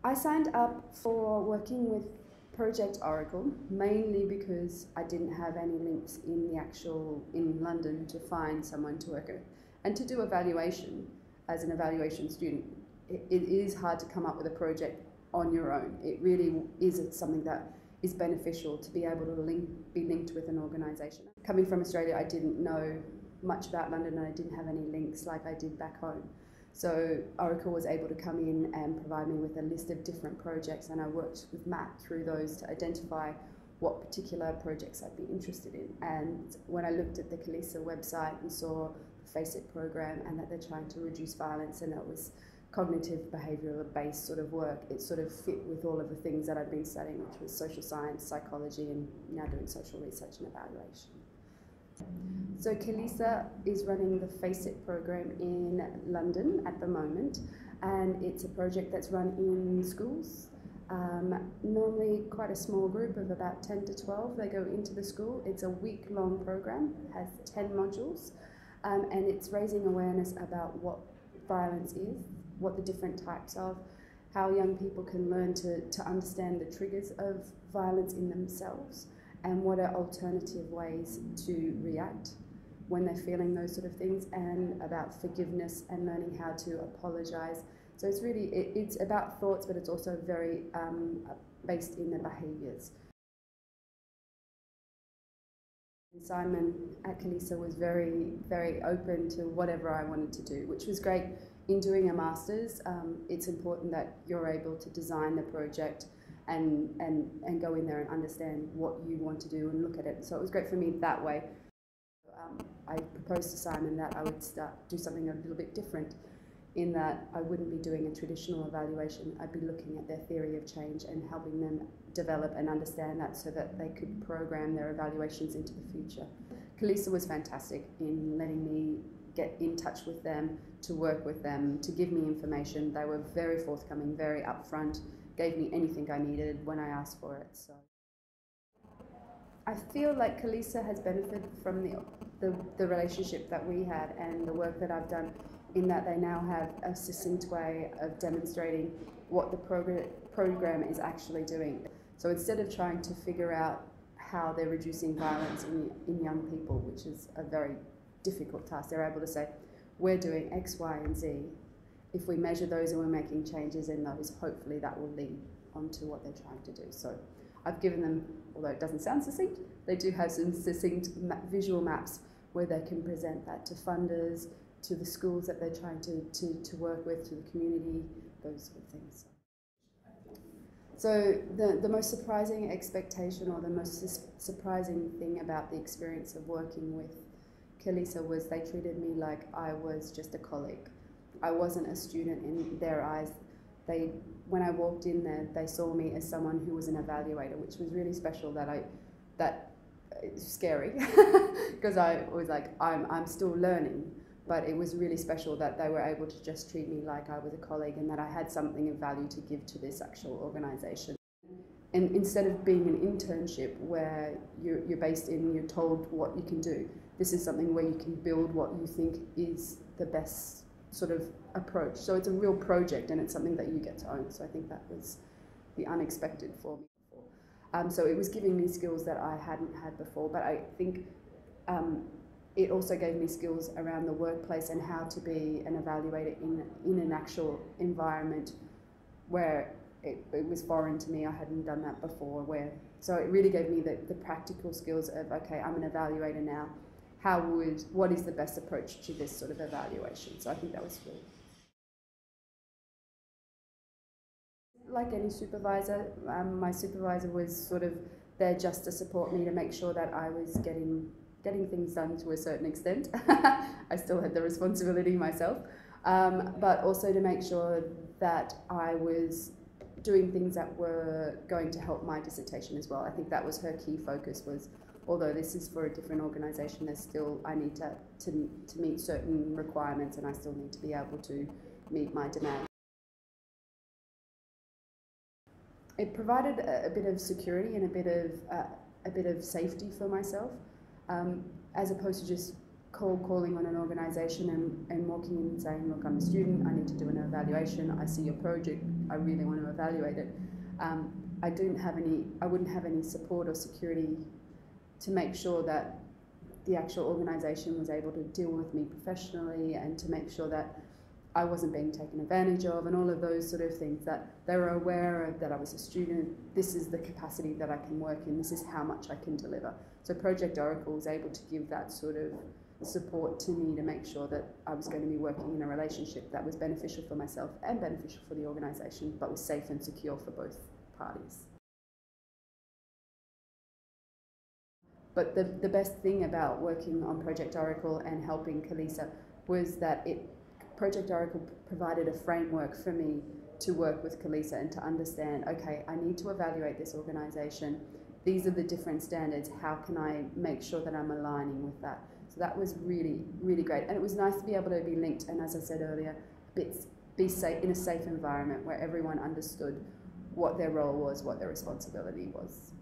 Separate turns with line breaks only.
I signed up for working with Project Oracle mainly because I didn't have any links in London to find someone to work with and to do evaluation as an evaluation student. It is hard to come up with a project on your own. It really is something that is beneficial to be able to be linked with an organisation. Coming from Australia, I didn't know much about London and I didn't have any links like I did back home. So Oracle was able to come in and provide me with a list of different projects, and I worked with Matt through those to identify what particular projects I'd be interested in. And when I looked at the Kalisa website and saw the FACEIT program and that they're trying to reduce violence and it was cognitive behavioural based sort of work, it sort of fit with all of the things that I'd been studying, which was social science, psychology, and now doing social research and evaluation. So Kalisa is running the FACEIT program in London at the moment, and it's a project that's run in schools. Normally quite a small group of about 10 to 12. They go into the school. It's a week-long program, has 10 modules, and it's raising awareness about what violence is, what the different types of, how young people can learn to understand the triggers of violence in themselves, and what are alternative ways to react when they're feeling those sort of things, and about forgiveness and learning how to apologise. So it's really, it's about thoughts, but it's also very based in the behaviours. Simon at Kalisa was very, very open to whatever I wanted to do, which was great. In doing a master's, it's important that you're able to design the project and go in there and understand what you want to do and look at it. So it was great for me that way. I proposed to Simon that I would do something a little bit different, in that I wouldn't be doing a traditional evaluation. I'd be looking at their theory of change and helping them develop and understand that so that they could program their evaluations into the future. Kalisa was fantastic in letting me get in touch with them, to work with them, to give me information. They were very forthcoming, very upfront, gave me anything I needed when I asked for it. So I feel like Kalisa has benefited from the relationship that we had and the work that I've done, in that they now have a succinct way of demonstrating what the program is actually doing. So instead of trying to figure out how they're reducing violence in young people, which is a very difficult task, they're able to say, we're doing X, Y, and Z. If we measure those and we're making changes in those, hopefully that will lead onto what they're trying to do. So I've given them, although it doesn't sound succinct, they do have some succinct visual maps where they can present that to funders, to the schools that they're trying to work with, to the community, those sort of things. So the most surprising expectation, or the most surprising thing about the experience of working with Kalisa, was they treated me like I was just a colleague. I wasn't a student in their eyes. When I walked in there, they saw me as someone who was an evaluator, which was really special. It's scary because I was like, I'm still learning, but it was really special that they were able to just treat me like I was a colleague and that I had something of value to give to this actual organisation. And instead of being an internship where you're based in, you're told what you can do, this is something where you can build what you think is the best sort of approach. So it's a real project and it's something that you get to own. So I think that was the unexpected for me. So it was giving me skills that I hadn't had before, but I think it also gave me skills around the workplace and how to be an evaluator in an actual environment where it was foreign to me. I hadn't done that before. So it really gave me the practical skills of, okay, I'm an evaluator now. What is the best approach to this sort of evaluation? So I think that was really. Like any supervisor, my supervisor was sort of there just to support me, to make sure that I was getting things done to a certain extent. I still had the responsibility myself, but also to make sure that I was doing things that were going to help my dissertation as well. I think that was her key focus, was although this is for a different organisation, there's still, I need to meet certain requirements and I still need to be able to meet my demands. It provided a bit of security and a bit of safety for myself, as opposed to just cold calling on an organisation and walking in and saying, look, I'm a student, I need to do an evaluation, I see your project, I really want to evaluate it. I wouldn't have any support or security to make sure that the actual organisation was able to deal with me professionally and to make sure that I wasn't being taken advantage of and all of those sort of things, that they were aware of that I was a student, this is the capacity that I can work in, this is how much I can deliver. So Project Oracle was able to give that sort of support to me to make sure that I was going to be working in a relationship that was beneficial for myself and beneficial for the organisation, but was safe and secure for both parties. But the best thing about working on Project Oracle and helping Kalisa was that Project Oracle provided a framework for me to work with Kalisa and to understand, okay, I need to evaluate this organisation. These are the different standards. How can I make sure that I'm aligning with that? So that was really, really great. And it was nice to be able to be linked and, as I said earlier, be safe in a safe environment where everyone understood what their role was, what their responsibility was.